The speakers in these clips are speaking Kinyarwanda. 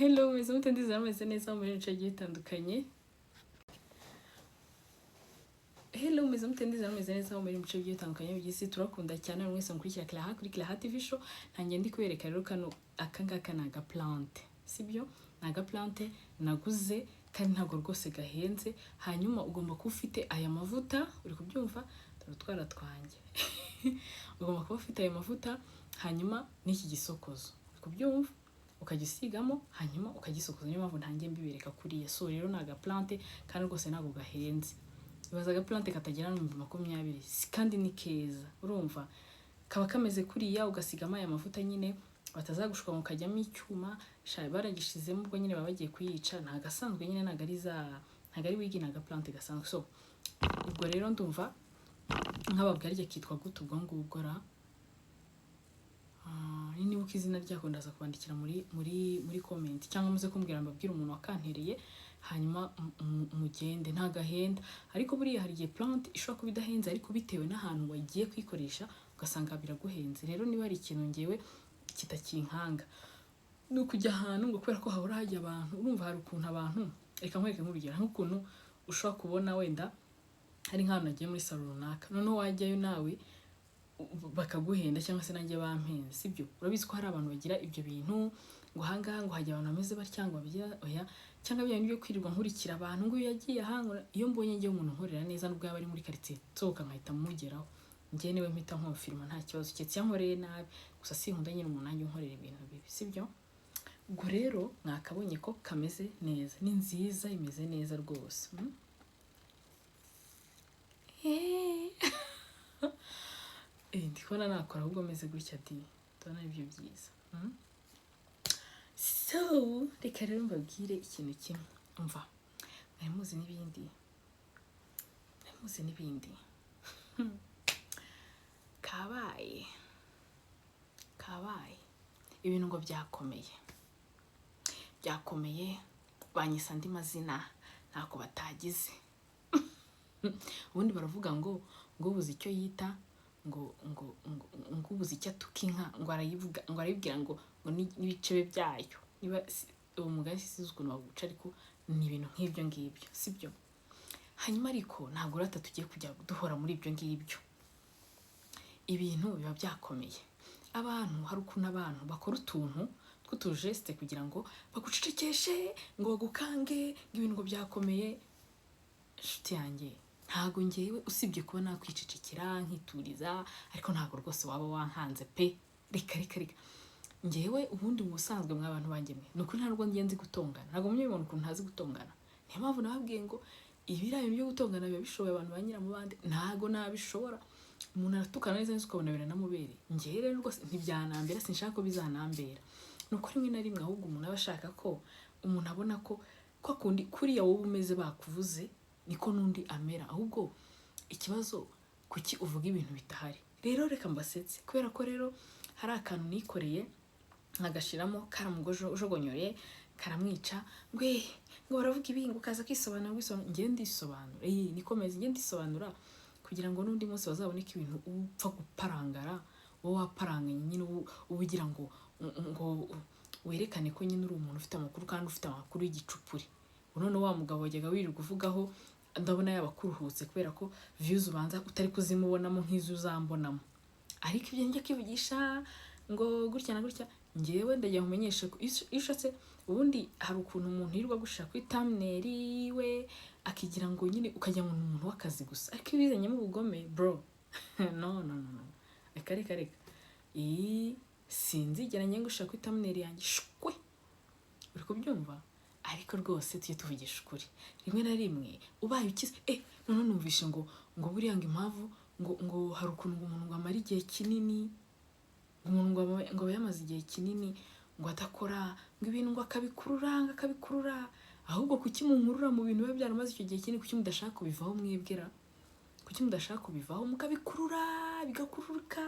Hello, meze mute ndizameze neza muri bice bitandukanye. Hello, meze mute ndizameze neza muri bice bitandukanye by'isi. Turakunda cyane mwese mukurikira Clara kuri Clara TV show. Ntangiye ndi kubereka rero kano akangaka naga plante. Sibyo? Naga plante naguze kandi ntago rwose gahenze. Hanyuma ugomba kuba ufite aya mavuta, uri kubyumva? Turutwara twanjye. Ugomba kuba ufite aya mavuta hanyuma n'iki gisokozo. Uri kubyumva? Ukagisigamo hanyuma ukagisokoza. Niyo mpamvu ntangiye mbibereka kuriya. So rero naga plante kandi rwose nago gahenze. Ibazaga plante katagera no 20 kandi ni keza. Urumva? Kaba kameze kuriya ugasigama aya mavuta nyine batazagushuka mu kajyamo icyuma, shaye baragishizemo ubwo nyine babagiye kuyica. Nta gasanzwe nyine nagari wigi naga plante gasanzwe. So ubwo rero ndumva nk'ababwarye kitwa gute ubwo ngubwo nibuka izina ryako ndaza kubandikira muri comment cyangwa muze kumbwira mbabwira umuntu wakantereye hanyuma mugende nta gahenda. Ariko buriya hari igihe plante ishobora kuba idahenze ariko bitewe n'ahantu wagiye kwikoresha ugasanga biraguhenze. Rero niba ari ikintu ngewe kitakinkanga no kujya ahantu ngo kubera ko hahora hajya abantu, urumva hari ukuntu abantu, reka nkwereke nk'urugero nk'ukuntu ushobora kubona wenda hari nk'ahantu nagiye muri salon runaka, noneho wajyayo nawe bakaguhenda cyangwa se nanjye bampenze, sibyo? Urabizi ko hari abantu bagira ibyo bintu ngo hangaha ngo hajya abantu bameze bacyangwa bagira oya, cyangwa bya byo kwirirwa nkurikira abantu ngo yagiye ahangura. Iyo mbonye ngiye umuntu nkorera neza nubwo yaba ari muri quartier sohoka nkahita mugeraho, ngiye niwe mpita nkonfirma nta kibazo cyetse yankoreye nabi, gusa sinkunda nyine umuntu nanjye unkorera ibintu bibi, sibyo? Ubwo rero mwakabonye ko kameze neza, ni nziza imeze neza rwose. Ndikubona nakora ahubwo meze gutya di, ndabona ibyo byiza. So reka rero mbabwire ikintu kimwe. Umva, mwari muzi n'ibindi kabaye ibintu ngo byakomeye banyisa andi mazina ntako batagize. Ubundi baravuga ngo ubuze icyo yita ngo ubuze icyo atuka inka ngo arayibwira ngo n'ibicebe byayo. Niba uwo mugani sizi ukuntu baguca ariko ni ibintu nk'ibyo ngibyo, sibyo? Hanyuma ariko ntabwo rata tugiye kujya duhora muri ibyo ngibyo. Ibintu biba byakomeye. Abantu hari ukuntu abantu bakora utuntu tw'utujeste kugira ngo bagucecekeshe ngo bagukange ngo ibintu ngo byakomeye. Nshuti yanjye ntago ngewe usibye kuba nakwicecekera nkituriza ariko ntago rwose waba wankanze pe. Reka ngewe ubundi mu busanzwe mw'abantu banjye mwe nuko ntabwo ngenzi gutongana, ntago mubibona ukuntu ntazi gutongana. Niyo mpamvu nababwiye ngo ibirayi byo gutongana biba bishoboye abantu banyira mu bandi, ntago nabishobora. Umuntu aratukana neza neza ukabona biranamubere. Ngewe rero rwose ntibyanambera, sinshaka ko bizanambera. Nuko rimwe na rimwe ahubwo umuntu aba ashaka ko umuntu abona ko kwa kundi kuriya wowe umeze bakuvuze niko nundi amera. Ahubwo ikibazo kuki uvuga ibintu bitahari. Rero reka mbasetse kubera ko rero hari akantu nikoreye nkagashiramo karamugojogonyoreye karamwica ngo baravuga ibingo kaza kwisobanura ngiye ndisobanura. Nikomeze ngiye ndisobanura kugira ngo nundi munsi bazaboneka ibintu upfa guparangara wowe waparanganye nyine ubugira ngo werekane ko nyine uri umuntu ufite amakuru kandi ufite amakuru y'igicupuri. None wa mugabo wajyaga wirirwa uvugaho ndabona yabakuruhutse kubera ko views ubanza utari kuzimubonamo nk'izo uzambonamo. Ariko ibyo njye kivugisha ngo gutya na gutya ngewe ndagiye kumenyesha ko ishatse ubundi hari ukuntu umuntu yirirwa gushaka kuri thumbnail we akigira ngo nyine ukajya mu muntu w'akazi gusa, ariko ibizanye mu bugome bro. No reka sinzigera ngiye gushaka kuri thumbnail yanjye shwe, uri kubyumva? Ariko rwose tujye tuvugisha ukuri rimwe na rimwe ubaye ukize. None numvishe ngo buriya ngo impamvu ngo hari ukuntu umuntu ngo amara igihe kinini, umuntu ngo yamaze igihe kinini ngo adakora ngo ibintu ngo akabikurura. Ahubwo kuki munkurura mu bintu biba byaramaze icyo gihe kinini? Kuki mudashaka kubivaho mwebwera? Kuki mudashaka kubivaho mukabikurura bigakururuka?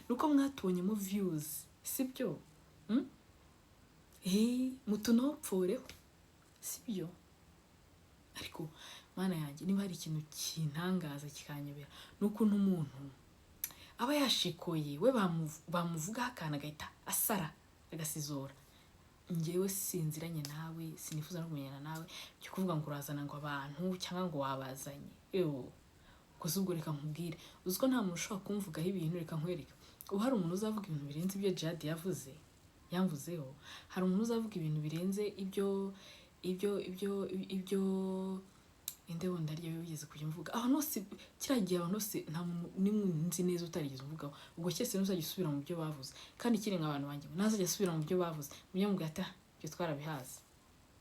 Nuko mwatubonyemo views, sibyo? Mutunopforeho, sibyo? Ariko mana yanjye niba hari ikintu kintangaza kikanyobera nukuntu umuntu aba yashikoye we bamuvuga akana gahita asara agasizora njyewe sinziranye nawe, sinifuza no kumenyana nawe cyo kuvuga ngo urazana ngo abantu cyangwa ngo wabazanye. Gusa ubwo reka nkubwire, uziko nta muntu ushobora kumvugaho ibintu, reka nkwereka. Ubu hari umuntu uzavuga ibintu birenze ibyo Jihad yamvuzeho. Hari umuntu uzavuga ibintu birenze ibyo inde wundi ariyo yigeze kujya mvuga. Aho nose kiragiye, aho nose nta muntu nimwe nzi neza utarigeze mvugaho. Ubwo cyese ntuzajya usubira mu byo bavuze. Kandi kiri nk'abantu banjye nazajya asubira mu byo bavuze. Mujye mugata byo twarabihaza.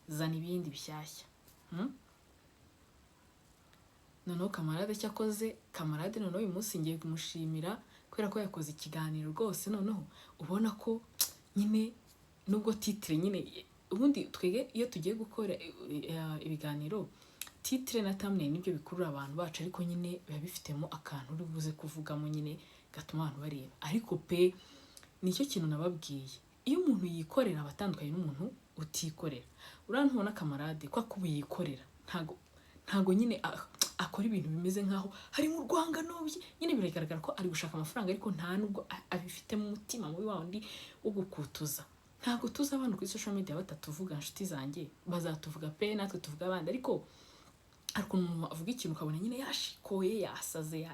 Zana ibindi bishyashya. Noneho kamarade cyakoze, kamarade noneho uyu munsi ngiye kumushimira kubera ko yakoze ikiganiro rwose. Noneho ubona ko nyine nubwo titre nyine ubundi twege iyo tugiye gukora ibiganiro, titre na thumbnail nibyo bikurura abantu bacu, ariko nyine biba bifitemo akantu uri buze kuvugamo nyine gatuma abantu bareba. Ariko pe nicyo kintu nababwiye, iyo umuntu yikorera abatandukanye n'umuntu utikorera. Urantubona kamarade kwa kuba yikorera ntago nyine akora ibintu bimeze nkaho hari mu rwangano bye, nyine biragaragara ko ari gushaka amafaranga, ariko nta nubwo abifite mu mutima mubi wandi wo gukutuza. Ntago tuza abantu kuri social media batatuvuga inshuti zanjye, bazatuvuga pe natwe tuvuga abandi, ariko ariko umuntu avuga ikintu ukabona nyine yashikoye yasaze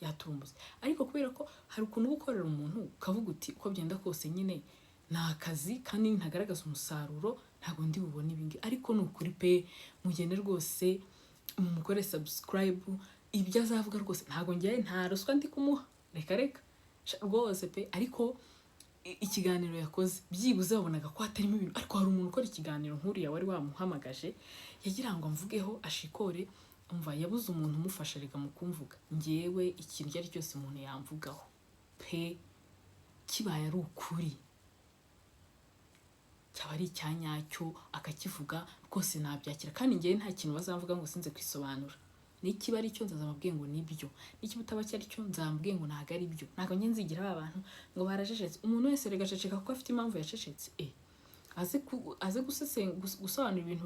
yatumbuze. Ariko kubera ko hari ukuntu gukorera umuntu ukavuga uti uko byenda kose nyine nta kazi kandi ntagaragaza umusaruro, ntago ndi bubone ibingi. Ariko nukuri pe mugende rwose mumukore subscribe, ibyo azavuga rwose ntago ngiye nta ruswa ndi kumuha, reka rwose pe. Ariko ikiganiro yakoze byibuze babonaga ko hatarimo ibintu. Ariko hari umuntu ukora ikiganiro nk'uriya wari wamuhamagaje yagira ngo amvugeho ashikore, umva yabuze umuntu umufasha rega mu kumvuga. Ngewe ikintu cyari cyose umuntu yamvugaho pe kibaye ari ukuri, cyaba ari icyanyacyo akakivuga rwose nabyakira. Kandi ngewe nta kintu bazavuga ngo sinze kwisobanura. Nikiba ari cyo nzazamubwiye ngo nibyo, nikiba utaba cyari cyo nzamubwiye ngo ntago ari byo. Ntago njye nzigira abantu ngo barajecetse. Umuntu wese rega aceceka kuko afite impamvu yacecetse. Aze gusobanura ibintu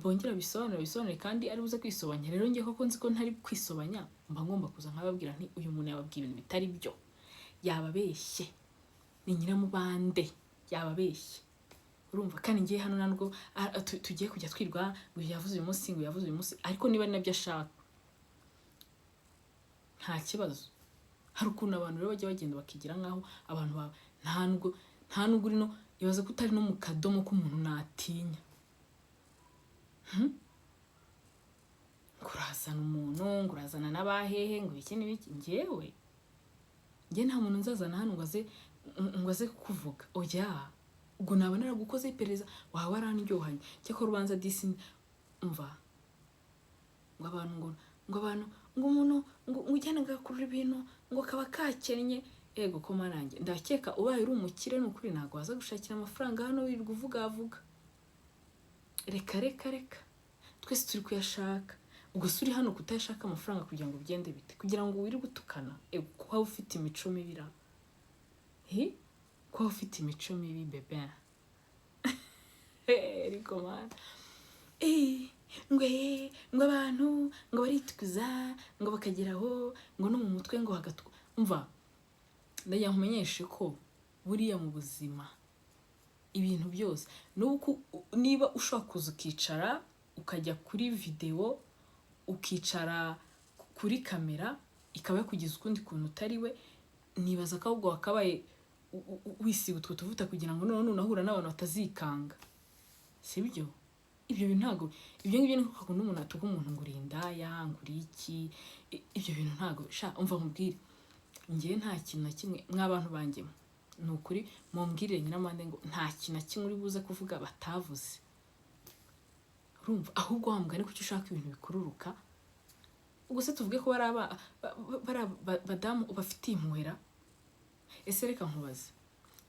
bongera bisobanure kandi ari buze kwisobanya. Rero ngiye koko nzi ko ntari kwisobanya, mba ngomba kuza nkababwira nti uyu muntu yababwiye ibintu bitari byo, yababeshye, ni nyiramubande, yababeshye. Urumva kandi ngiye hano nabwo tugiye kujya twirwa ngo yavuze uyu munsi ngo yavuze uyu munsi, ariko niba ari nabyo ashaka nta kibazo. Hari ukuntu abantu rero bajya bagenda bakigira nkaho abantu nta nubwo urino ibaze ko utari no mu kadomo k'umuntu natinya. Ngurazana umuntu, ngurazana n'abahehe, ngo iki n'ibiki. Ngewe nta muntu nzazana hano ngo aze kukuvuga. Oya, ubwo naba naragukoze iperereza waba waranryohanye. Cyakora ubanza disi umva ngo abantu ngo umuntu ngo ujyana gakurura ibintu ngo kaba kakennye. Ego ko marange ndakeka ubaye uri umukire n'ukuri ntago waza gushakira amafaranga hano wirirwa uvuga. Reka twese turi kuyashaka. Ubwo suri hano kutashaka amafaranga kugira ngo ugende bite, kugira ngo wirirwe utukana. Ego ko ufite imico mibi ra ko ufite imico mibi bebe. Ariko man ngo abantu ngo baritukuza ngo bakageraho ngo no mu mutwe ngo hagatuka. Umva ndagira nkumenyeshe ko buriya mu buzima ibintu byose nuko niba ushaka kuza ukicara ukajya kuri video ukicara kuri kamera ikaba yakugize ukundi kuntu utari we, nibaza ko ahubwo wakabaye wisiga utwo tuvuta kugira ngo none unahura n'abantu batazikanga. Sibyo? Ibyo bintu ntago ibyo ngibyo niko n'umuntu atuka umuntu ngo urindaya nguri iki. Ibyo bintu ntago umva nkubwire, ngiye nta kintu na kimwe mw'abantu banjye nukuri mumbwirire nyiramande ngo nta kintu na kimwe uri buze kuvuga batavuze. Urumva ahubwo wambwane kuki ushaka ibintu bikururuka. Ubwo se tuvuge ko badamu ubafitiye impuhera. Ese reka nkubaze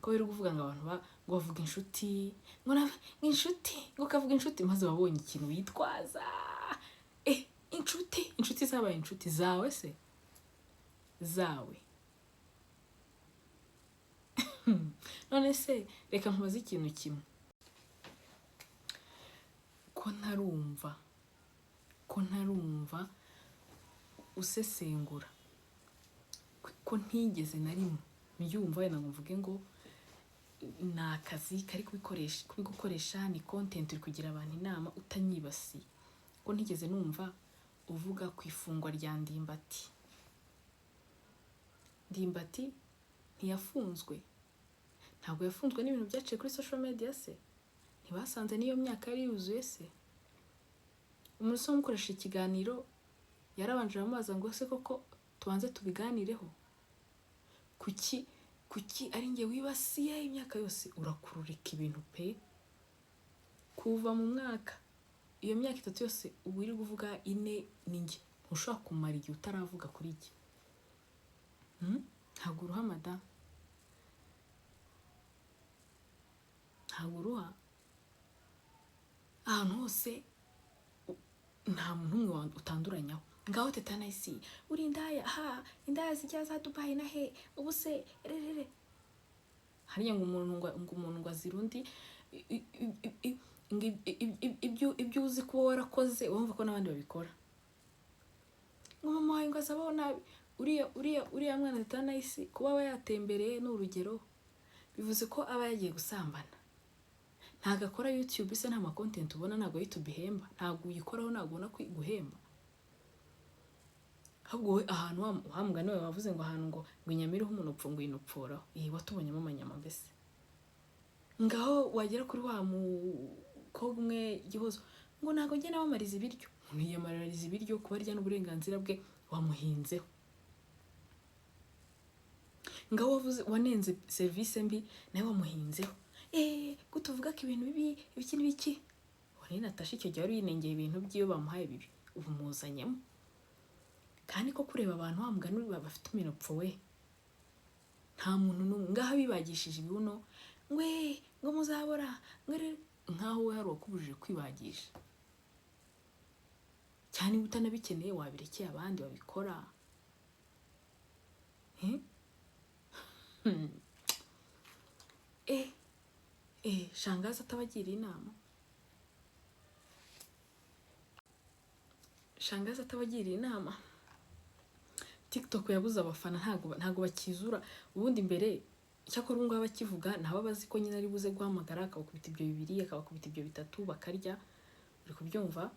ko biri kuvuga ngo abantu ngo bavuga inshuti ngo inshuti ngo kavuga inshuti maze babonye ikintu yitwaza. Inshuti zabaye inshuti zawe se zawe. None se reka nkubaze ikintu kimwe, ko ntarumva usesengura, ko ntigeze na rimwe mbyumva wenda ngo mvuge ngo ni akazi kari kubigukoresha, ni content uri kugira abantu inama utanyibasiye. Ko ntigeze numva uvuga ku ifungwa rya Ndimbati ntiyafunzwe, ntabwo yafunzwe n'ibintu byaciye kuri social media se, ntibasanze n'iyo myaka yari yuzuye se. Umuntu usa mukoresha ikiganiro yarabanje aramubaza ngo se koko tubanze tubiganireho, kuki ari njye wibasiye imyaka yose urakururika ibintu pe, kuva mu mwaka iyo myaka 3 yose ubu iri kuvuga 4 ninjye, ntushobora kumara igihe utaravuga kuri iki. Ntabwo uruha madamu, ntabwo uruha. Ahantu hose nta muntu umwe utanduranyaho. Ngaho Teta Nice uri indaya, indaya zijya za Dubai na he, ubu se rerere hariya ngo umuntu ngo azirundi ibyo uzi kuba warakoze wumva ko n'abandi babikora. Ngo mama wawe ngo azabaho nabi, uriya mwana Teta Nice kuba aba yatembereye n'urugero bivuze ko aba yagiye gusambana. Ntago akora YouTube se, nta ma content ubona, ntago YouTube ihemba, ntago uyikoraho, ntago ubona guhemba. Ahubwo we ahantu wamugani we wavuze ngo ahantu ngo inyamiriho umuntu upfunguye inupfuraho, watubonyemo amanyama mbese. Ngaho wagera kuri wa mukobwa umwe Gihozo ngo ntago njye nabamariza ibiryo, ntiyamariza ibiryo kubarya n'uburenganzira bwe wamuhinzeho. Ngaho wavuze wanenze service mbi nawe wamuhinzeho. Kutuvuga ko ibintu bibi ibiki n'ibiki, wari Natasha icyo gihe wari yinengeye ibintu by'iyo bamuhaye bibi, ubu muzanyemo. Kandi ko kureba abantu wamugani bafite iminopfo we, nta muntu n'umwe ngaho bibagishije ibibuno ngo muzabora nkaho we hari wakubujije kwibagisha. Cyane utanabikeneye wabirekeye abandi babikora. Shangazi atabagira inama, Shangazi atabagira inama. TikTok yabuze abafana, ntago bakizura. Ubundi mbere cyakora ngo abakivuga ntaba bazi ko nyine ari buze guhamagara akabakubita ibyo 2 akabakubita ibyo 3 bakarya, uri kubyumva.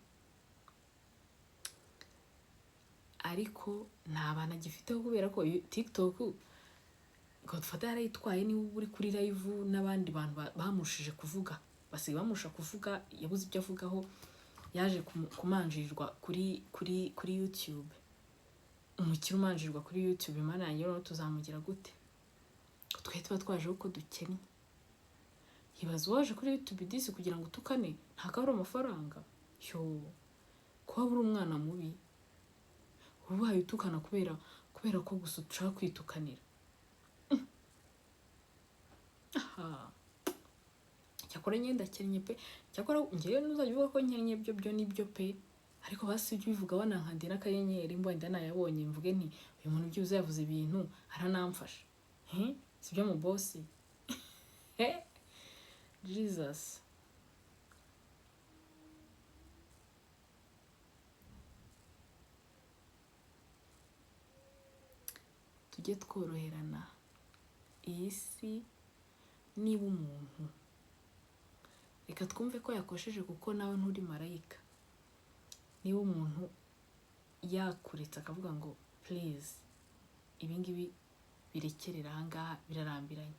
Ariko nta bana gifiteho kubera ko TikTok Godfather yarayitwaye, niwe uri kuri live n'abandi bantu bamushije kuvuga, basigaye bamusha kuvuga, yabuze ibyo avugaho, yaje kumanjirirwa kuri YouTube. Umukiro umanjirirwa kuri YouTube, Imana yanjye rero tuzamugira gute? Twe tuba twaje uko dukennye. Yibaza waje kuri YouTube disi kugira ngo tukane, ntago ari amafaranga. Kuba uri umwana mubi, ubaye utukana kubera ko gusa ushaka kwitukanira. Cyakora nyenda kennye pe, cyakora ngiye nuzajya uvuga ko nkennye byo nibyo pe, ariko basi ujye ubivuga wanankandi n'akanyenyeri mbonda nayabonye mvuge nti uyu muntu byuze yavuze ibintu aranamfasha. Sibyo mu boss. Jesus. Tujye tworoherana. Iyi si niba umuntu reka twumve ko yakosheje kuko nawe nturi marayika. Niba umuntu yakuritse akavuga ngo please ibingibi birekerera ahangaha birarambiranye,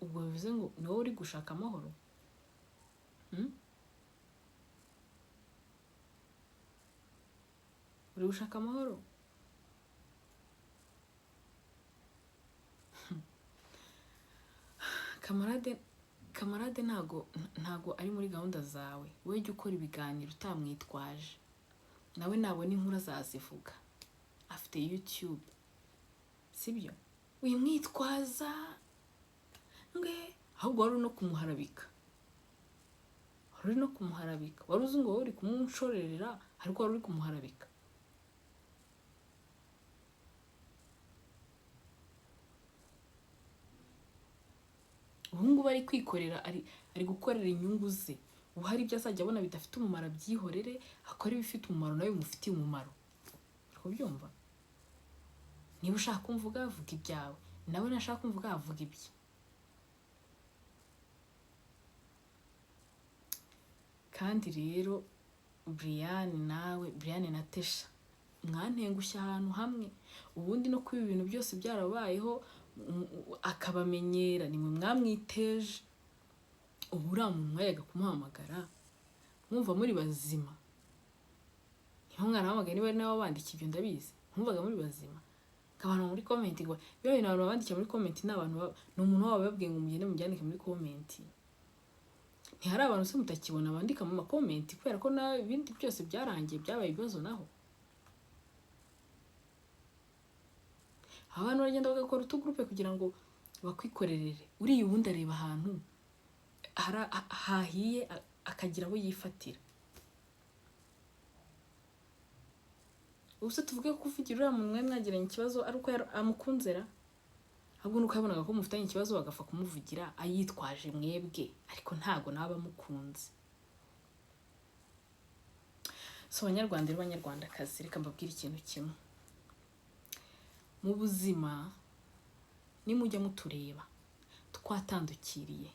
ubwo bivuze ngo ni wowe uri gushaka amahoro. Uri gushaka amahoro? Kamarade ntago ari muri gahunda zawe. Wowe jya ukora ibiganiro utamwitwaje. Nawe nabona inkuru azazivuga, afite YouTube, sibyo? Uyimwitwaza ahubwo wari no kumuharabika, wari uzi ngo wowe uri kumunshorerera, ariko wari uri kumuharabika. Ubungubu ari kwikorera, ari gukorera inyungu ze. Ubu hari ibyo azajya abona bidafite umumaro byihorere, akora ibifite umumaro nawe bimufitiye umumaro. Kubyumva? Niba ushaka kumvuga vuga ibyawe, nawe nashaka kumvuga avuga ibye. kandi rero Brian na Tesha mwantengushya ahantu hamwe, ubundi no kuba ibintu byose byarabayeho akabamenyera, nimwe mwamwiteje. Ubu uriya muntu mwayaga kumuhamagara mwumva muri bazima, niho mwarahamagaye niba ari nawe wabandikiye ibyo ndabizi, mwumvaga muri bazima. Abantu muri comment ngo iyo bintu abantu babandikiye muri comment ni umuntu wabo babwiye ngo mugende mubyandike muri comment. Ntihari abantu se mutakibona bandika mu comment kubera ko na ibindi byose byarangiye byabaye ibibazo naho. Abantu bagenda bagakora utugroupe kugira ngo bakwikorerere. Uriya ubundi areba ahantu hahiye akagira abo yifatira. Ubuse tuvuge ko kuvugira uriya muntu mwe mwagiranye ikibazo ari uko amukunzera, ahubwo nuko yabonaga ko mufitanye ikibazo bagafa kumuvugira ayitwaje mwebwe, ariko ntago naba mukunze. So Abanyarwanda n'Abanyarwandakazi, reka mbabwire ikintu kimwe. Mu buzima nimujya mutureba twatandukiriye,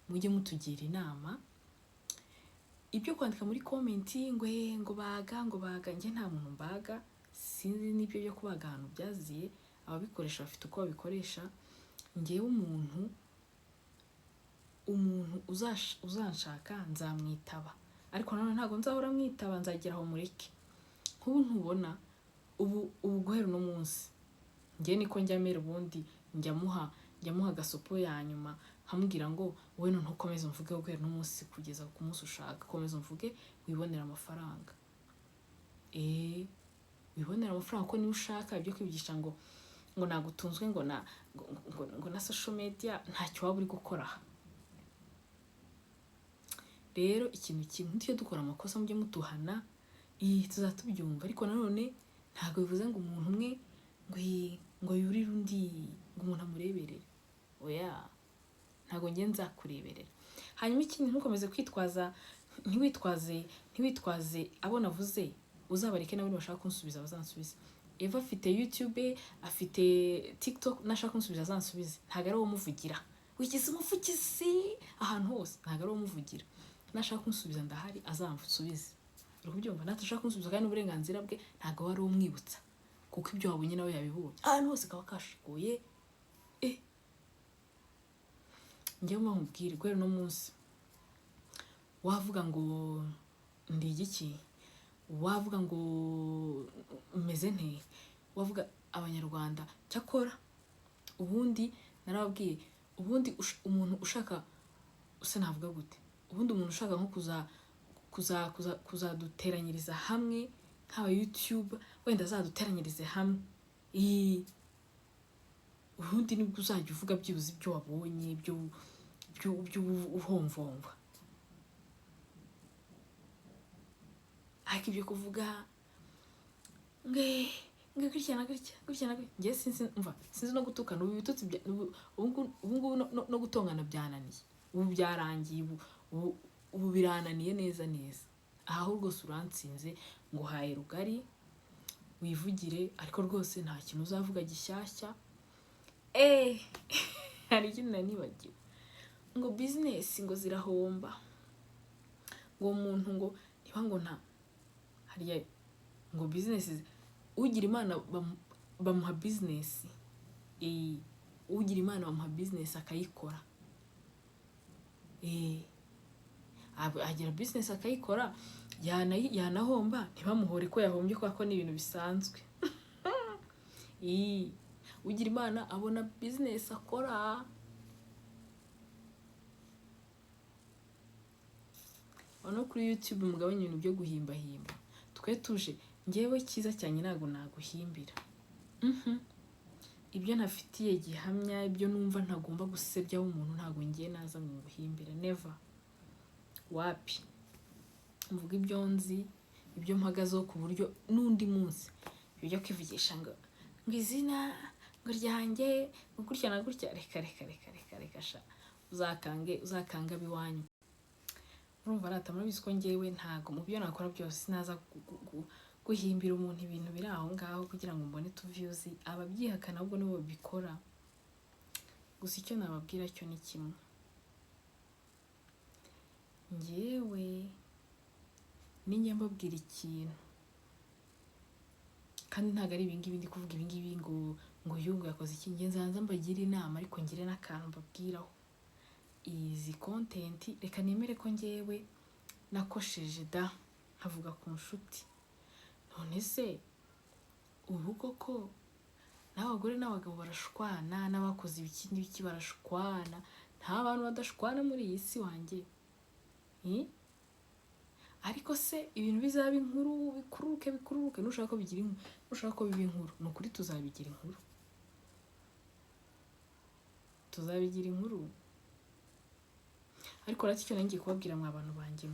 mujye mutugira inama. Ibyo kwandika muri comment ngo baga njye nta muntu mbaga, sinzi n'ibyo byo kubaga ahantu byaziye, ababikoresha bafite uko babikoresha. Ngewe umuntu uzanshaka nzamwitaba, ariko nanone ntago nzahora mwitaba, nzagira aho mureke. Nk'ubu ntubona ubu guhera no munsi ngiye niko njyamera, ubundi njyamuha gasopo ya nyuma hamubwira ngo wowe ntukomeze mvuge guhera no munsi kugeza ku munsi ushaka, komeza mvuge wibonera amafaranga. Wibonera amafaranga ko niba ushaka ibyo kwibigisha ngo nagutunzwe ngo na social media, ntacyo waba uri gukora. Rero ikintu kimwe, ntiyo dukora amakosa mujye mutuhana, tuzatubyumva, ariko nanone ntago bivuze ngo umuntu umwe ngo yurire undi ngo umuntu amureberere. Oya, ntago ngiye nzakureberera. Hanyuma ikindi, ntukomeze kwitwaza, ntiwitwaze abo navuze, uzabareke nabo bashaka kunsubiza bazansubize. Eva afite YouTube, afite TikTok, nashaka kunsubiza azansubize, ntago ari uwo muvugira. Wigize umuvugizi ahantu hose, ntago ari uwo muvugira. Nashaka kunsubiza ndahari azansubize. Uri kubyumva? Natashaka kunsubiza kandi uburenganzira bwe, ntago ari uwo mwibutsa, kuko ibyo wabonye nawe yabibonye. Ahantu hose kaba kashikuye. Ngiye mubwire guhera no munsi wavuga ngo ndi igiki, wavuga ngo meze nte, wavuga Abanyarwanda cyakora. Ubundi narababwiye, ubundi umuntu ushaka usa navuga gute, ubundi umuntu ushaka nko kuzaduteranyiriza hamwe nk'aba YouTube, wenda azaduteranyirize hamwe, ubundi nibwo uzajya uvuga byibuze ibyo wabonye, ibyo uhomvomva. Ariko ibyo kuvuga gutya na gutya, njye sinzi no gutukana. Ubu bitutsi ubu no gutongana byananiye, ubu byarangiye, ubu birananiye neza. Aho rwose uransinze ngo haye rugari wivugire, ariko rwose nta kintu uzavuga gishyashya. Hari ikintu nanibagiwe, ngo business ngo zirahomba, ngo umuntu ngo niba ngo nta hariya ngo business, ugira Imana bamuha business, ugira Imana bamuha business akayikora. Agira business akayikora, yanahomba ntibamuhore ko yahombye, kuko ni ibintu bisanzwe. Ugira Imana abona business akora. Ono kuri YouTube mugabanya ibintu byo guhimbahimba, twe tuje ngewe cyiza cyane ntago naguhimbira. Ibyo ntafitiye gihamya, ibyo numva ntagomba gusebyaho umuntu, ntago ngiye naza mu guhimbira, never. Wapi, mvuga ibyo nzi, ibyo mpagazeho, ku buryo n'undi munsi ibyo kwivugisha ngo izina ngo ryanjye ngo gutya na gutya, reka sha, uzakanga biwanyu. Urumva rata, murabizi ko ngewe ntago mu byo nakora byose sinaza guhimbira umuntu ibintu biri aho ngaho kugira ngo mbone tu views. Ababyihakana ahubwo nibo babikora. Gusa icyo nababwira cyo ni kimwe, ngewe ninjye mbabwira ikintu kandi ntabwo ari ibingibi ndi kuvuga ibingibi ngo yungu yakoze iki, nge nzanza mbagira inama ariko ngire n'akantu mbabwiraho. Izi content reka nemere ko ngewe nakosheje da nkavuga ku nshuti, none se ubu koko n'abagore n'abagabo barashwana, n'abakoze ibiki n'ibiki barashwana, nta bantu badashwana muri iyi si wanjye. Ariko se ibintu bizaba inkuru bikururuke nushaka ko bigira inkuru, nushaka ko biba inkuru, ni ukuri tuzabigira inkuru, tuzabigira inkuru. Ariko rati icyo nangiye kubabwira mwa bantu banjye,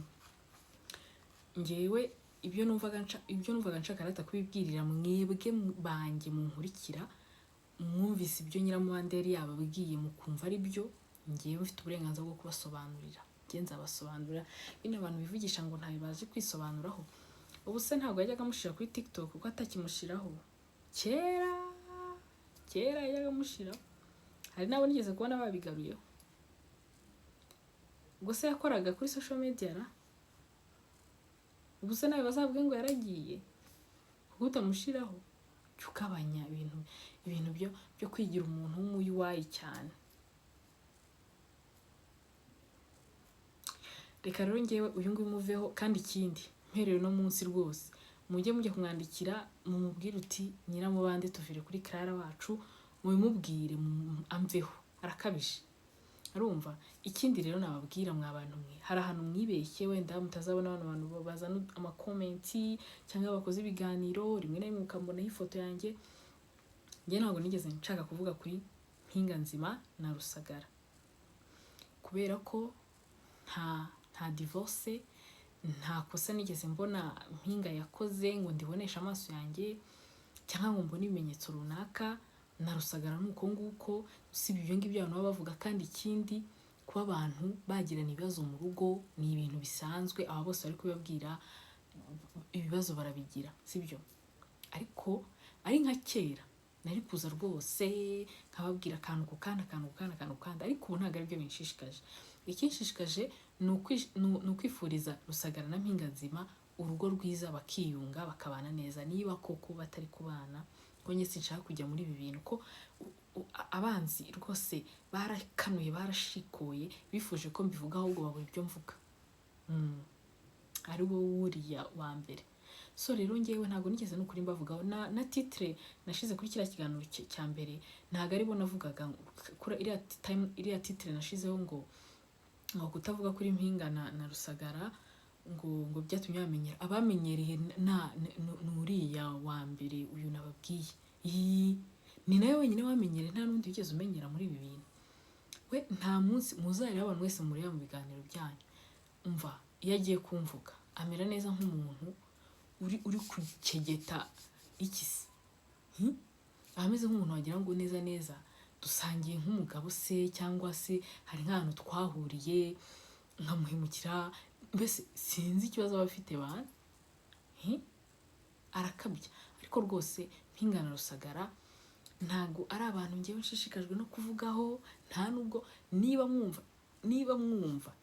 ngewe ibyo numvaga nshaka rata kubibwirira mwebwe banjye munkurikira, mwumvise ibyo Nyiramubande yari yababwiye mukumva ari byo, ngewe mfite uburenganzira bwo kubasobanurira. Nge nzabasobanurira. Bino abantu bivugisha ngo ntawe bazi kwisobanuraho, ubu se ntabwo yajyaga amushyira kuri TikTok kuko atakimushyiraho, kera yajyaga amushyiraho, hari n'abo nigeze kubona babigaruyeho. Ubwo se yakoraga kuri social media ra? Ubwo se nawe bazavuga ngo yaragiye kuko utamushyiraho? Cyukabanya ibintu byo kwigira umuntu w'umuyuwayi cyane. Reka rero ngewe uyu nguyu muveho, kandi ikindi mperero no munsi rwose mujye kumwandikira mumubwire uti Nyiramubande tuvire kuri Clara wacu, mubimubwire amveho, arakabije arumva. Ikindi rero nababwira mwa bantu mwe, hari ahantu mwibeshye wenda mutazabona abantu bazana amakomenti cyangwa bakoze ibiganiro rimwe na rimwe mukambonaho ifoto yanjye. Nge ntabwo nigeze nshaka kuvuga kuri Mpinganzima na Rusagara, kubera ko nta divorce, nta kosa nigeze mbona Mpinga yakoze ngo ndibonesha amaso yanjye, cyangwa ngo mbone ibimenyetso runaka. Na Rusagara nuko nguko, usibye ibyo ngibyo abantu baba bavuga. Kandi ikindi, kuba abantu bagirana ibibazo mu rugo ni ibintu bisanzwe, aba bose bari kubabwira ibibazo barabigira, sibyo? Ariko ari nka kera nari kuza rwose nkababwira akantu ku kandi, ariko ubu ntabwo ari byo binshishikaje. Ikinshishikaje ni ukwifuriza Rusagara na Mpinganzima urugo rwiza, bakiyunga bakabana neza, niba koko batari kubana. Ko njye sinshaka kujya muri ibi bintu, ko abanzi rwose barakanuye barashikoye, bifuje ko mbivuga ahubwo babura ibyo mvuga, ari wowe wuriya wa mbere. So rero ngewe ntabwo nigeze n'ukuri mbavugaho, na titre nashize kuri kiriya kiganiro cya mbere ntabwo aribo navugaga. Iriya titre nashizeho ngo kutavuga kuri Mpinga na Rusagara ngo byatumye bamenyera. Abamenyereye n'uriya wa mbere uyu nababwiye, ni nawe wenyine wamenyereye, nta n'undi wigeze umenyera muri ibi bintu. We nta munsi muzareba abantu wese mureba mu biganiro byanyu, umva iyo agiye kumvuga amera neza nk'umuntu uri kukegeta ikisi, ameze nk'umuntu wagira ngo neza dusangiye nk'umugabo se, cyangwa se hari nk'ahantu twahuriye nkamuhemukira. Mbese sinzi ikibazo bafite bana, arakabya. Ariko rwose Mpinga na Rusagara ntago ari abantu ngewe nshishikajwe no kuvugaho, nta nubwo. Niba mwumva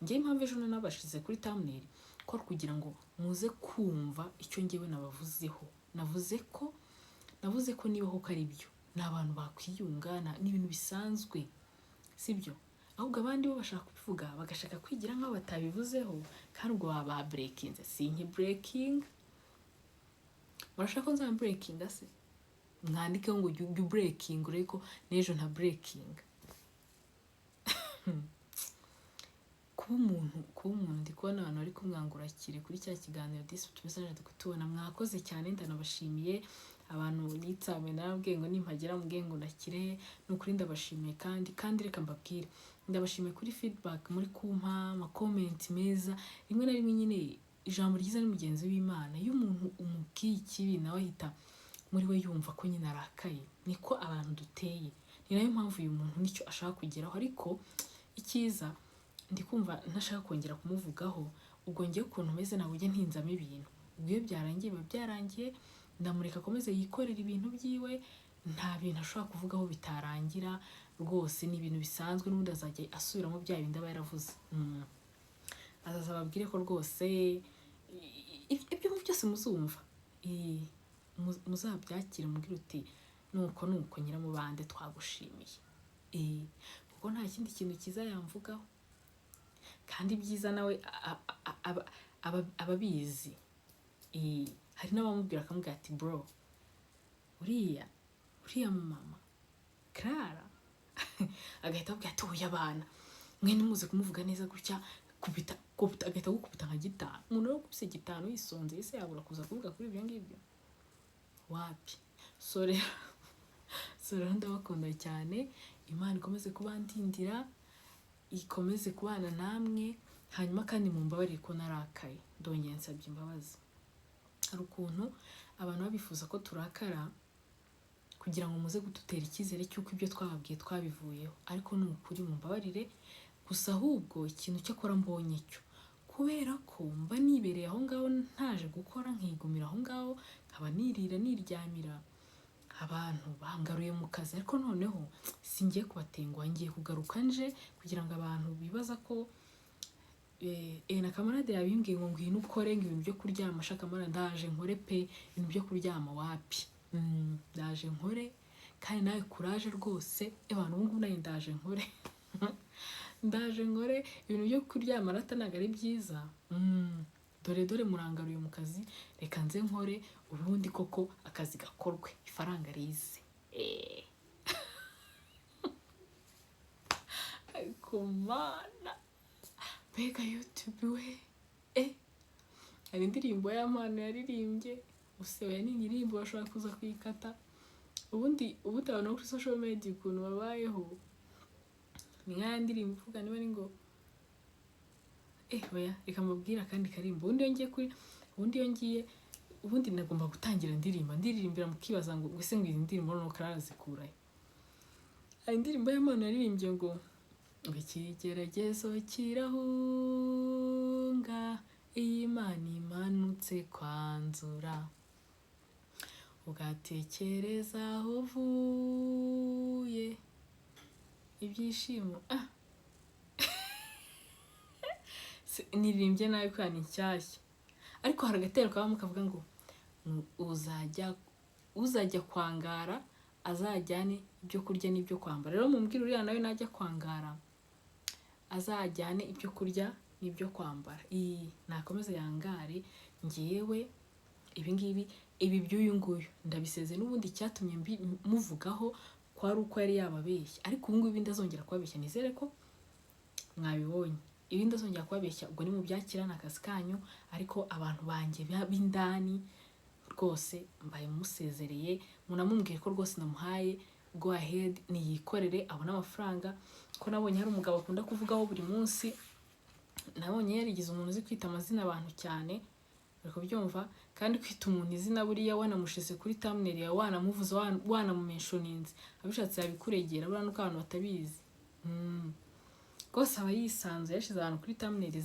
ngewe impamvu ejo nabashize kuri thumbnail ko kugira ngo muze kumva icyo ngewe nabavuzeho. Navuze ko niba koko ari byo, ni abantu bakwiyunga, n'ibintu bisanzwe, sibyo? Ahubwo abandi bo bashaka kubivuga bagashaka kwigira nk'aho batabivuzeho, kandi ubwo baba breakinze. Sinki breaking, murashaka ko nza breaking se? Mwandikeho ngo you breaking, ureko n'ejo nta breaking. Kuba umuntu ndi kubona abantu bari kumwangurakire kuri cya kiganiro dispute message kutubona. Mwakoze cyane, ndanabashimiye abantu nitsame narabwiye ngo nimpagera mubwiye ngo ndakire, n'ukuri ndabashimiye. kandi reka mbabwire, ndabashimiye kuri feedback muri kumpa, ama comment meza. Rimwe na rimwe nyine ijambo ryiza ni mugenzi w'Imana. Iyo umuntu umubwiye ikibi nawe ahita muri we yumva ko nyine arakaye, niko abantu duteye. Ni nayo mpamvu uyu muntu nicyo ashaka kugeraho. Ariko icyiza ndikumva ntashaka kongera kumuvugaho, ubwo ngiye ukuntu meze ntabwo njye ntinzamo ibintu. Ubwo iyo byarangiye biba byarangiye, ndamureka akomeze yikorera ibintu byiwe, nta bintu ashobora kuvugaho bitarangira. Rwose ni ibintu bisanzwe, n'ubundi azajya asubiramo bya bindi aba yaravuze. Azaza ababwire ko rwose ibyo byose muzumva muzabyakire mubwira uti nuko nyiramubande twagushimiye kuko nta kindi kintu cyiza yamvugaho kandi byiza nawe ababizi hari n'abamubwira akamubwira ati bro uriya mu mama Clara agahita abwira ati uyu abana mwe nimuze kumuvuga neza gutya kubita agahita gukubita nka gitanu umuntu wo kubise gitanu yisonze ese yabura kuza kuvuga kuri ibyo ngibyo wapi so rero ndabakunda cyane Imana ikomeze kubandindira ikomeze kubana namwe hanyuma kandi mumbabarire ko narakaye ndongeye nsabye imbabazi hari ukuntu abantu babifuza ko turakara kugira ngo muze gututera icyizere cy'uko ibyo twababwiye twabivuyeho ariko ni ukuri mumbabarire gusa ahubwo ikintu cyakora mbonye cyo kubera ko mba nibereye aho ngaho ntaje gukora nkigumira aho ngaho nkaba nirira niryamira abantu bangaruye mu kazi ariko noneho singiye kubatenguha ngiye kugaruka nje kugira ngo abantu bibaza ko na kamarade yabimbwiye ngo ngwino ukore ngo ibintu byo kuryama shaka mara ndaje nkore pe ibintu byo kuryama wapi ndaje nkore kandi nawe courage rwose abantu ubu ngubu nayo ndaje nkore ibintu byo kuryama ratanaga ari byiza dore murangaruye mu kazi reka nze nkore ubundi koko akazi gakorwe ifaranga rize ariko mana mbega YouTube we hari indirimbo y'Amano yaririmbye usewe n'indirimbo bashobora kuza kuyikata ubundi abantu kuri social media ukuntu babayeho ni nk'aya ndirimbo ivuga niba ari ngo oya reka mbabwira kandi karimbo ubundi nagomba gutangira ndirimbira mukibaza ngo ese ngo izi ndirimbo no karazikuraye ari indirimbo y'Amano yaririmbye ngo ikigeragezo kirahunga Imana imanutse kwanzura ugatekereza aho uvuye ibyishimo niririmbye nabi kwa ni nshyashya ariko hari agatero kabamo kavuga ngo uzajya kwangara azajyane ibyo kurya n'ibyo kwambara rero mumbwira uriya nawe najya kwangara azajyane ibyo kurya n'ibyo kwambara nakomeza yangare ngiyewe ibi by'uyu nguyu ndabiseze n'ubundi cyatumye muvugaho kwari uko yari yababeshya ariko ubu ngubu ndazongera kubabeshya nizere ko mwabibonye ibindi ndazongera kubabeshya ubwo ni mu byakirana akazi kanyu ariko abantu banjye b'indani rwose mbaye musezereye munamubwiye ko rwose namuhaye go ahead niyikorere abona amafaranga ko nabonye hari umugabo akunda kuvugaho buri munsi nabonye yarigize umuntu uzi kwita amazina abantu cyane ariko byumva kandi kwita umuntu izina buriya wanamushize kuri thumbnail ya wanamuvuze wanamumentioninze abishatse yabikuregera buriya nuko abantu batabizi rwose aba yisanze yashize abantu kuri thumbnail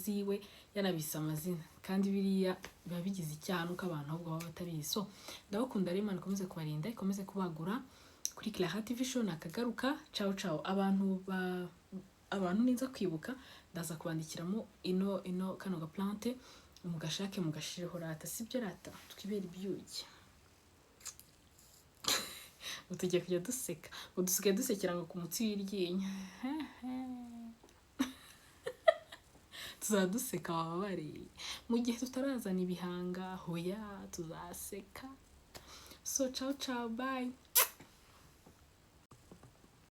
ziwe yanabise amazina kandi biriya biba bigize icyaha nuko abantu ahubwo baba batabizi so ndabakunda rero Imana ikomeze kubarinda ikomeze kubagura kuri Clara TV show nakagaruka ciao abantu ninza kwibuka ndaza kubandikiramo ino kano ga plante mugashake mugashireho rata sibyo rata twibera ibyuki utugiye kujya duseka udusigaye dusekera ngo ku mutsi w'iryinyo tuzaduseka wababareye mu gihe tutarazana ibihanga hoya tuzaseka so ciao bye